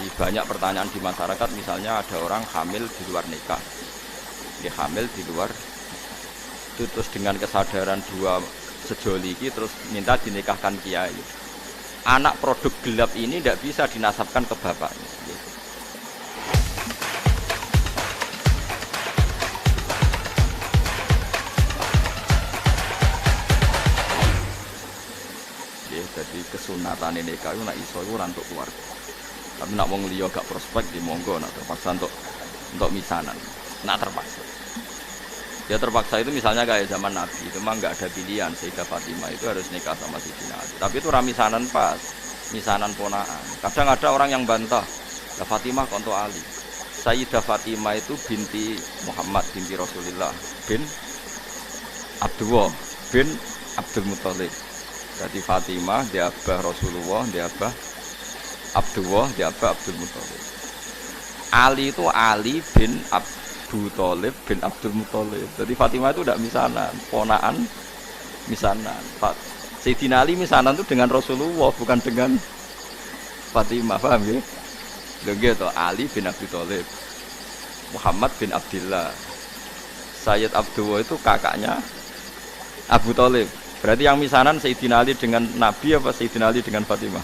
Jadi banyak pertanyaan di masyarakat, misalnya ada orang hamil di luar nikah, dia hamil di luar itu, terus dengan kesadaran dua sejoli ini terus minta dinikahkan kiai. Anak produk gelap ini tidak bisa dinasabkan ke bapaknya. Jadi kesunatan nikah itu nak iso itu untuk keluarga. Tapi nak wong liya gak prospek di monggo, nak terpaksa untuk misanan, nak terpaksa. Ya terpaksa itu misalnya kayak zaman Nabi itu memang nggak ada pilihan, Sayyidah Fatimah itu harus nikah sama Sayyidina Ali. Tapi itu ramisanan pas, misanan ponaan. Kadang ada orang yang bantah, ya Fatimah konto Ali. Sayyidah Fatimah itu binti Muhammad, binti Rasulullah, bin Abdullah, bin Abdul Muthalib. Jadi Fatimah dia abah Rasulullah, dia abah Abdullah, dia abah Abdul Muthalib. Ali itu Ali bin Abu Thalib bin Abdul Muthalib. Jadi Fatimah itu tidak misanan, ponaan misanan. Sayyidina Ali misanan itu dengan Rasulullah, bukan dengan Fatimah, paham ya? Begitu Ali bin Abi Thalib, Muhammad bin Abdullah, Sayyid Abdullah itu kakaknya Abu Thalib. Berarti yang misanan Sayyidina Ali dengan Nabi apa Sayyidina Ali dengan Fatimah?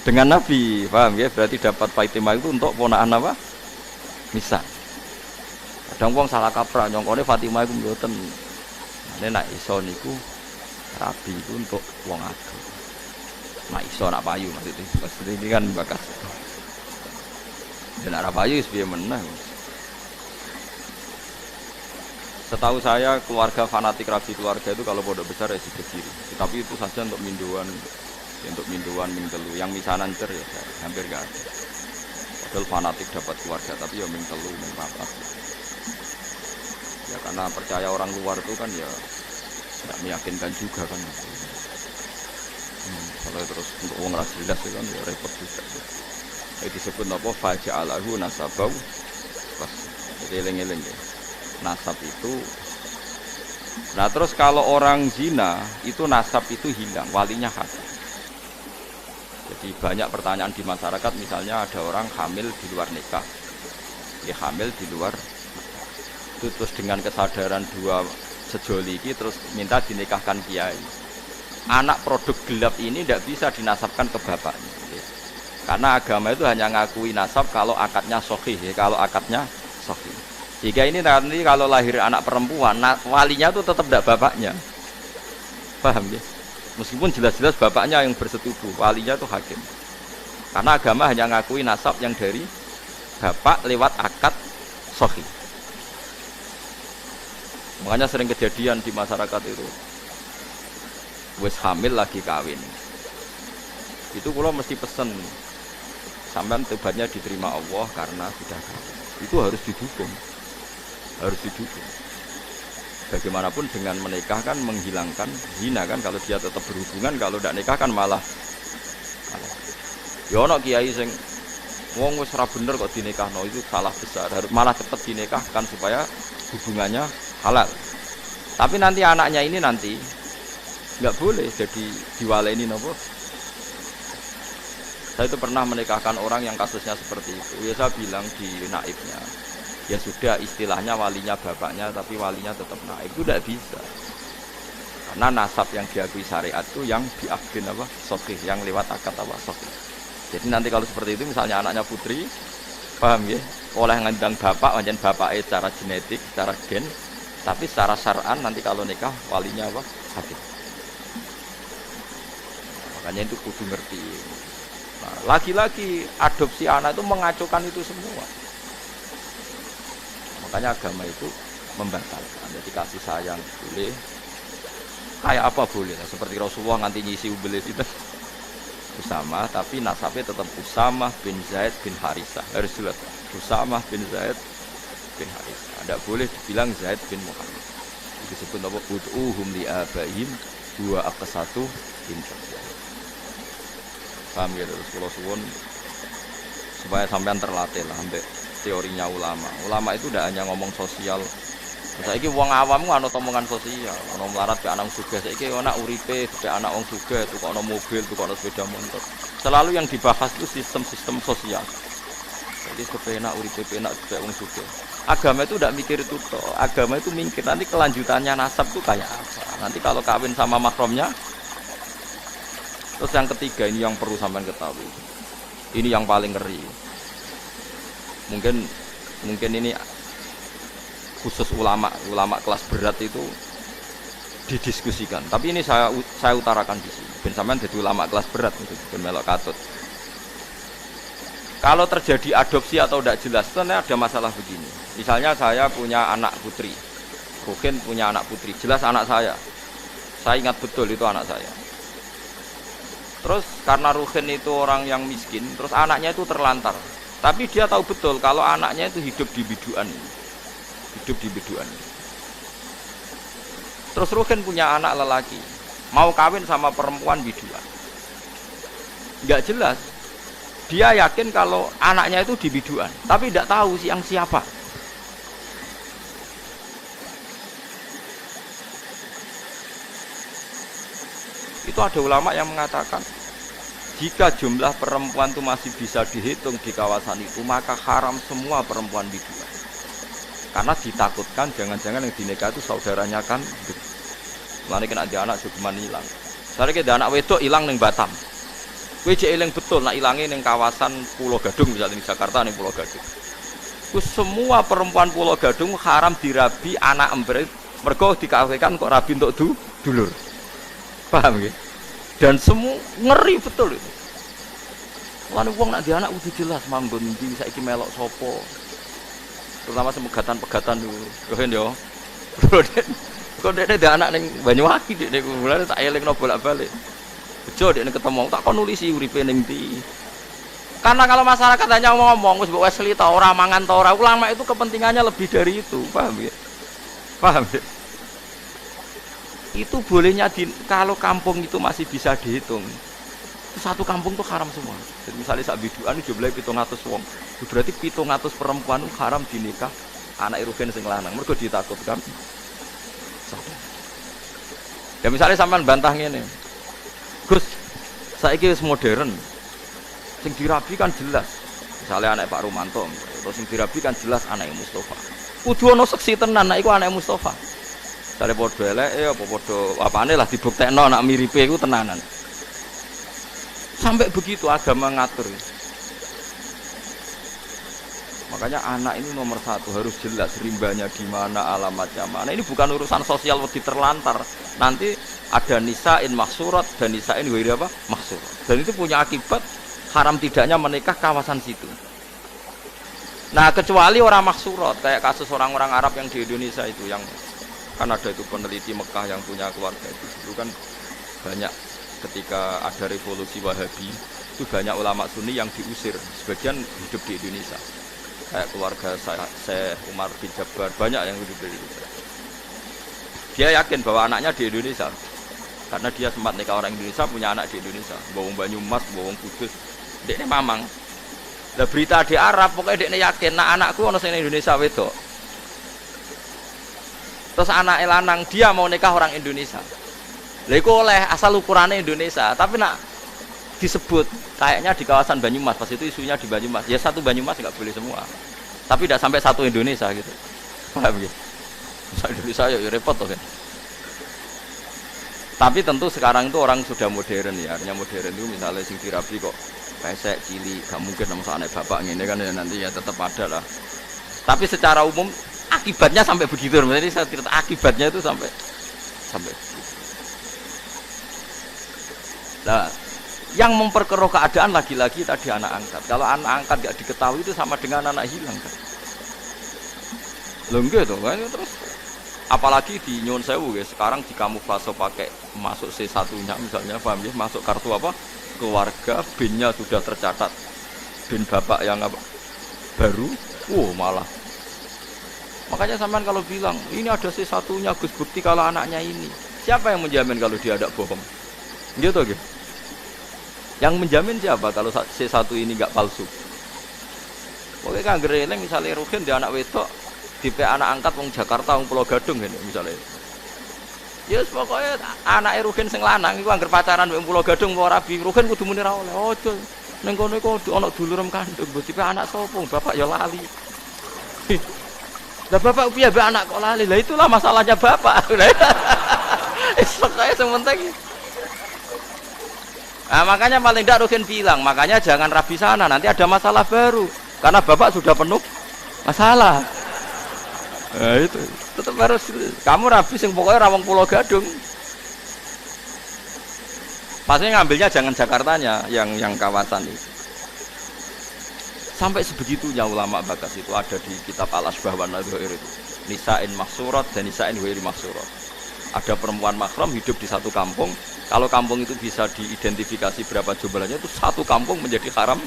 Dengan Nabi, paham ya? Berarti dapat Fatimah itu untuk ponaan apa? Misan. Kadang wong salah kaprah nyongkone Fatimah iku mboten. Nek iso niku rabi itu untuk wong adu. Nek iso nak payu maksudnya ini kan bakas. Dan arep payu wis piye meneh. Setahu saya keluarga fanatik rabi keluarga itu kalau pondok besar ya sedikit kiri. Tapi itu saja untuk minduan mingtelu. Yang misanan cer ya hampir enggak ada. Padahal fanatik dapat keluarga tapi ya mingtelu mingpapat. Ya karena percaya orang luar itu kan ya tidak meyakinkan juga kan. Kalau terus untuk wong ras jelas itu kan ya repot juga. Itu disebut apa faja'alahu nasabau. Pas eling-eling ya. Nasab itu. Nah terus kalau orang zina itu nasab itu hilang, walinya hakim. Jadi banyak pertanyaan di masyarakat, misalnya ada orang hamil di luar nikah, dia hamil di luar itu terus dengan kesadaran dua sejoli ini terus minta dinikahkan kiai. Anak produk gelap ini tidak bisa dinasabkan ke bapaknya, karena agama itu hanya ngakui nasab kalau akadnya sahih, kalau akadnya sahih. Jika ini nanti kalau lahir anak perempuan, walinya itu tetap tidak bapaknya, paham ya? Meskipun jelas-jelas bapaknya yang bersetubuh, walinya itu hakim. Karena agama hanya ngakui nasab yang dari bapak lewat akad sahih. Makanya sering kejadian di masyarakat itu, wes hamil lagi kawin. Itu kalau mesti pesen, sampean tobatnya diterima Allah karena sudah kawin. Itu harus didukung. Harus didukung. Bagaimanapun dengan menikah kan menghilangkan zina kan, kalau dia tetap berhubungan, kalau tidak nikah kan malah. Ya ono kiai sing wong wis ora bener kok dinikahno, itu salah besar. Harus malah cepat dinikahkan supaya hubungannya halal. Tapi nanti anaknya ini nanti nggak boleh jadi diwaleni nopo. Saya itu pernah menikahkan orang yang kasusnya seperti itu. Ya saya bilang di naibnya, ya sudah istilahnya walinya bapaknya tapi walinya tetap naib, itu tidak bisa. Karena nasab yang diakui syariat itu yang diakdin apa? Sahih, yang lewat akad apa? Sahih. Jadi nanti kalau seperti itu misalnya anaknya putri, paham ya? Oleh ngundang bapak, wajan bapaknya secara genetik, secara gen, tapi secara syar'an nanti kalau nikah walinya apa? Hakim. Makanya itu kudu ngerti. Nah, lagi-lagi adopsi anak itu mengacukan itu semua. Makanya agama itu membatalkan. Jadi kasih sayang boleh, kayak apa boleh. Nah, seperti Rasulullah nganti nyisi ubelis itu Usamah, tapi nasabnya tetap Usamah bin Zaid bin Harisah. Harus jelas Usamah bin Zaid bin Harisah. Tidak boleh dibilang Zaid bin Muhammad. Itu disebut apa? Ud'uhum li'abaihim huwa aqsatu indah. Paham ya terus kalau suwun supaya sampean terlatih lah sampai teorinya ulama. Ulama itu tidak hanya ngomong sosial Saiki wong awam ana omongan sosial, ana melarat ke anak sugih. Saiki ana uripe ke anak wong sugih, tukokno mobil, tukokno sepeda motor. Selalu yang dibahas itu sistem-sistem sosial. Jadi kepenak uripe penak ke wong sugih. Agama itu tidak mikir itu toh. Agama itu mikir nanti kelanjutannya nasab itu kayak apa. Nanti kalau kawin sama mahramnya. Terus yang ketiga ini yang perlu sampean ketahui. Ini yang paling ngeri. Mungkin ini khusus ulama kelas berat itu didiskusikan. Tapi ini saya utarakan di sini. Ben sampean dadi ulama kelas berat ben melok katut. Kalau terjadi adopsi atau tidak jelas, sebenarnya ada masalah begini. Misalnya saya punya anak putri, Ruhin punya anak putri, jelas anak saya. Saya ingat betul itu anak saya. Terus karena Ruhin itu orang yang miskin, terus anaknya itu terlantar. Tapi dia tahu betul kalau anaknya itu hidup di biduan. Terus Ruhin punya anak lelaki, mau kawin sama perempuan biduan. Enggak jelas. Dia yakin kalau anaknya itu di biduan, tapi tidak tahu yang siapa. Itu ada ulama yang mengatakan jika jumlah perempuan itu masih bisa dihitung di kawasan itu, maka haram semua perempuan biduan. Karena ditakutkan jangan-jangan yang dinikah itu saudaranya kan. Mulane kena ada anak cukuman hilang. Soalnya ada anak wedok hilang ning Batam. Kowe jek eling betul nak ilange ning kawasan Pulau Gadung misalnya di Jakarta ning Pulau Gadung. Ku semua perempuan Pulau Gadung haram dirabi anak ember mergo dikawinkan kok rabi untuk dulur. Paham nggih? Dan semua ngeri betul itu. Mulane wong nak di anak kudu jelas manggon ndi saiki melok sapa. Terutama semegatan-pegatan dulu. Kohen yo. Kok dekne ada anak ning Banyuwangi dekne mulane tak elingno bolak-balik. Bejo dekne ketemu tak kon nulisi uripe ning ndi. Karena kalau masyarakat hanya ngomong wis mbok Wesley ta ora mangan ta ora, ulama itu kepentingannya lebih dari itu, paham ya? Paham ya? Itu bolehnya kalau kampung itu masih bisa dihitung. Itu satu kampung tuh haram semua. Jadi misalnya sak biduan jumlahe 700 wong. Berarti 700 perempuan itu haram dinikah anak Rugen sing lanang. Mergo ditakutkan. Ya misalnya sampean bantah ngene. Gus, saiki wis modern. Sing dirabi kan jelas. Misalnya anak Pak Rumanto, terus sing dirabi kan jelas anak Mustafa. Kudu ana seksi tenan nek iku anak Mustafa. Sare padha eleke apa padha apane lah dibuktekno anak miripe iku tenanan. Sampai begitu agama ngatur. Makanya anak ini nomor satu harus jelas rimbanya di mana, alamatnya mana. Ini bukan urusan sosial wedi terlantar. Nanti ada nisain mahsurat dan nisain ghairi apa? Mahsurat. Dan itu punya akibat haram tidaknya menikah kawasan situ. Nah, kecuali orang mahsurat kayak kasus orang-orang Arab yang di Indonesia itu yang kan ada itu peneliti Mekah yang punya keluarga itu. Dulu kan banyak ketika ada revolusi Wahabi itu banyak ulama Sunni yang diusir, sebagian hidup di Indonesia. Kayak keluarga Syekh Umar bin Jabbar banyak yang hidup di Indonesia. Dia yakin bahwa anaknya di Indonesia karena dia sempat nikah orang Indonesia, punya anak di Indonesia, bawang Banyumas, bawang Kudus, dekne mamang. Lah berita di Arab pokoknya dekne yakin nak anakku ono sing Indonesia wedok. Terus anak lanang dia mau nikah orang Indonesia. Lah iku oleh asal ukurannya Indonesia, tapi nak disebut kayaknya di kawasan Banyumas, pas itu isunya di Banyumas. Ya satu Banyumas enggak boleh semua. Tapi tidak sampai satu Indonesia gitu. Paham ya? Misal Indonesia ya repot toh kan. Tapi tentu sekarang itu orang sudah modern ya. Artinya modern itu misalnya sing dirabi kok pesek cilik, gak mungkin sama anak bapak ngene kan ya nanti ya tetap ada lah. Tapi secara umum akibatnya sampai begitu. Jadi saya cerita akibatnya itu sampai nah, yang memperkeruh keadaan lagi-lagi tadi anak angkat. Kalau anak angkat gak diketahui itu sama dengan anak hilang kan. Loh enggak tuh kan terus apalagi di Nyon Sewu ya sekarang di kamuflase pakai masuk C1-nya misalnya paham ya, masuk kartu apa keluarga, BIN-nya sudah tercatat BIN bapak yang apa baru, malah makanya sampean kalau bilang ini ada C1-nya Gus bukti kalau anaknya ini, siapa yang menjamin kalau dia ada bohong gitu gitu. Yang menjamin siapa kalau C1 ini enggak palsu? Pokoknya kan gereleng misalnya Ruhin dia anak wedok DP anak angkat wong Jakarta wong Pulau Gadung ngene misalnya. Ya yes, pokoknya anake Ruhin sing lanang iku anggere pacaran wong Pulau Gadung ora rabi. Ruhin kudu muni ra oleh. Ojo ning kono iku ana dulurem kandung. DP anak sapa? Bapak ya lali. Lah bapak piye mbak anak kok lali? Lah itulah masalahnya bapak. Wis pokoke sing penting. Nah, makanya paling tidak Ruhin bilang, makanya jangan rabi sana, nanti ada masalah baru. Karena bapak sudah penuh masalah. Nah, itu tetap harus kamu rabi sing pokoknya rawang Pulau Gadung. Pasti ngambilnya jangan Jakartanya, yang kawasan itu. Sampai sebegitunya ulama Bagas itu ada di kitab Al-Asbah wan Nadhair itu. Nisa'in mahsurat dan nisa'in ghairi mahsurat. Ada perempuan mahram hidup di satu kampung. Kalau kampung itu bisa diidentifikasi berapa jumlahnya, itu satu kampung menjadi haram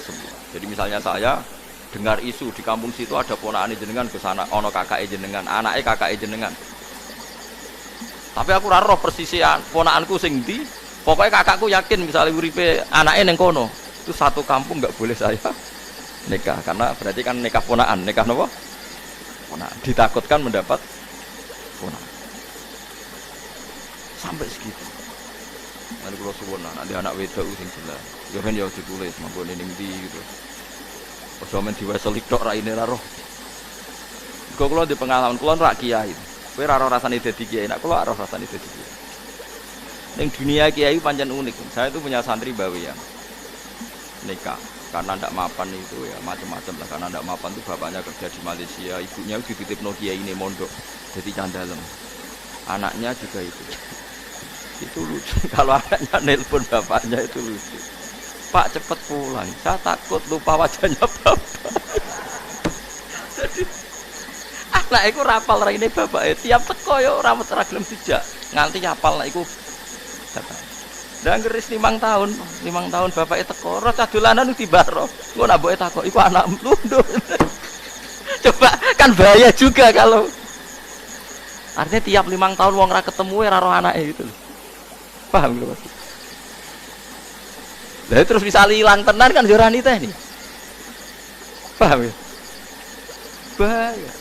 semua. Jadi misalnya saya dengar isu di kampung situ ada ponakan jenengan ke sana, ono kakak jenengan, anaknya kakak jenengan. Tapi aku ora roh persisian ponakanku sing ndi. Pokoknya kakakku yakin misalnya uripe anaknya neng kono, itu satu kampung nggak boleh saya nikah karena berarti kan nikah ponakan, nikah nopo? Ponakan. Ditakutkan mendapat ponakan. Sampai segitu. Nanti kalau suwon nanti anak wedok sing jelas. Ya kan ya ditulis mangkone ning ndi gitu. Ojo men diwaseli tok ra ini ra roh. Kok kula di pengalaman kula ra kiai. Kowe ra roh rasane dadi kiai, nek kula roh rasane dadi kiai. Ning dunia kiai pancen unik. Saya itu punya santri bawean. Nikah karena ndak mapan itu ya macam-macam lah karena ndak mapan itu bapaknya kerja di Malaysia, ibunya dititipno kiai ini mondok. Jadi candalem. Anaknya juga itu. Itu lucu. Kalau anaknya nelpon bapaknya itu lucu. Pak cepet pulang. Saya takut lupa wajahnya bapak. Jadi anak itu rapal ra ini bapak. Tiap teko yo ora ora gelem dijak. Nganti apal iku bapak. Dan keris 5 tahun bapak teko. Ro cadulanan dibaro. Engko nak mboke takok iku anak mlunduk. Coba kan bahaya juga kalau artinya tiap 5 tahun wong ra ketemu ora roh anake gitu. Paham lho Mas? Lah terus bisa hilang tenan kan yo ora niteh nih. Paham ya? Bahaya.